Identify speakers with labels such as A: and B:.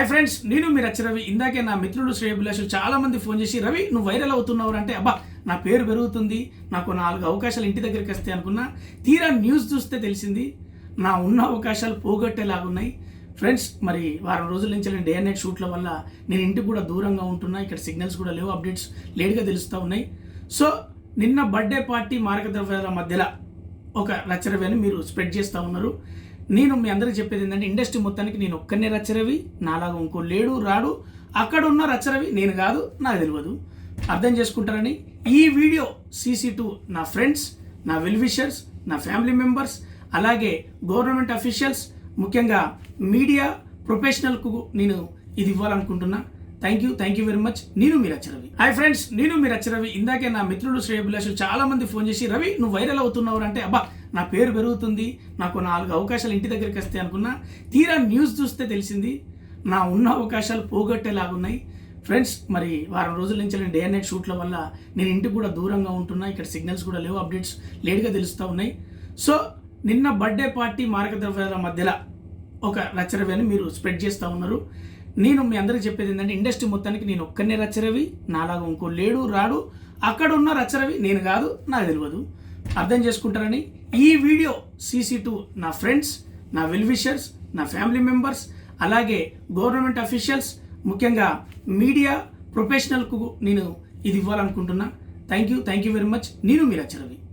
A: Hi friends, నేను మీ రవి. ఇందాకే నా మిత్రులు శ్రేయభిలాషులు చాలా మంది ఫోన్ చేసి, రవి నువ్వు వైరల్ అవుతున్నావు అంటే, అబ్బా నా పేరు పెరుగుతుంది, నాకు 4 అవకాశాలు ఇంటి దగ్గరికి వస్తాయి అనుకున్నా. తీరా న్యూస్ చూస్తే తెలిసింది నా ఉన్న అవకాశాలు పోగొట్టేలాగున్నాయి. ఫ్రెండ్స్, మరి వారం రోజుల నుంచి నేను డే అండ్ నైట్ షూట్ల వల్ల నేను ఇంటికి కూడా దూరంగా ఉంటున్నా. ఇక్కడ సిగ్నల్స్ కూడా లేవు, అప్డేట్స్ లేట్గా తెలుస్తూ ఉన్నాయి. సో నిన్న బర్త్డే పార్టీ మార్గద్రవ్యాల మధ్యలో ఒక రచరవి అని మీరు స్ప్రెడ్ చేస్తూ ఉన్నారు. నేను మీ అందరికీ చెప్పేది ఏంటంటే, ఇండస్ట్రీ మొత్తానికి నేను ఒక్కనే రచరవి, నాలాగా ఇంకో లేడు రాడు. అక్కడ ఉన్న రచరవి నేను కాదు, నాకు తెలియదు, అర్థం చేసుకుంటారని ఈ వీడియో CC2 నా ఫ్రెండ్స్, నా వెల్ విషర్స్, నా ఫ్యామిలీ మెంబర్స్, అలాగే గవర్నమెంట్ అఫీషియల్స్, ముఖ్యంగా మీడియా ప్రొఫెషనల్కు నేను ఇది ఇవ్వాలనుకుంటున్నా. Thank you very much. నేను మీ రచరవి. హాయ్ ఫ్రెండ్స్, నేను మీ రచరవి. ఇందాకే నా మిత్రులు శ్రేయభిలాషులు చాలా మంది ఫోన్ చేసి, రవి నువ్వు వైరల్ అవుతున్నావు అంటే, అబ్బా నా పేరు పెరుగుతుంది, నాకు 4 అవకాశాలు ఇంటి దగ్గరికి వస్తాయి అనుకున్నా. తీరా న్యూస్ చూస్తే తెలిసింది నా ఉన్న అవకాశాలు పోగొట్టేలాగున్నాయి. ఫ్రెండ్స్, మరి వారం రోజుల నుంచి నేను డే అండ్ నైట్ షూట్ల వల్ల నేను ఇంటికి కూడా దూరంగా ఉంటున్నా. ఇక్కడ సిగ్నల్స్ కూడా లేవు, అప్డేట్స్ లేట్గా తెలుస్తూ ఉన్నాయి. సో నిన్న బర్త్డే పార్టీ మార్గద్రవ్యాల మధ్యలో ఒక రచరవి అని మీరు స్ప్రెడ్ చేస్తూ ఉన్నారు. నేను మీ అందరికీ చెప్పేది ఏంటంటే, ఇండస్ట్రీ మొత్తానికి నేను ఒక్కనే రచరవి, నాలాగా ఇంకో లేడు రాడు. అక్కడ ఉన్న రచరవి నేను కాదు, నాకు తెలియదు, అర్థం చేసుకుంటారని ఈ వీడియో CC2 నా ఫ్రెండ్స్, నా వెల్ విషర్స్, నా ఫ్యామిలీ మెంబర్స్, అలాగే గవర్నమెంట్ అఫీషియల్స్, ముఖ్యంగా మీడియా ప్రొఫెషనల్కు నేను ఇది ఇవ్వాలనుకుంటున్నా. Thank you very much. నేను మీ రచరవి.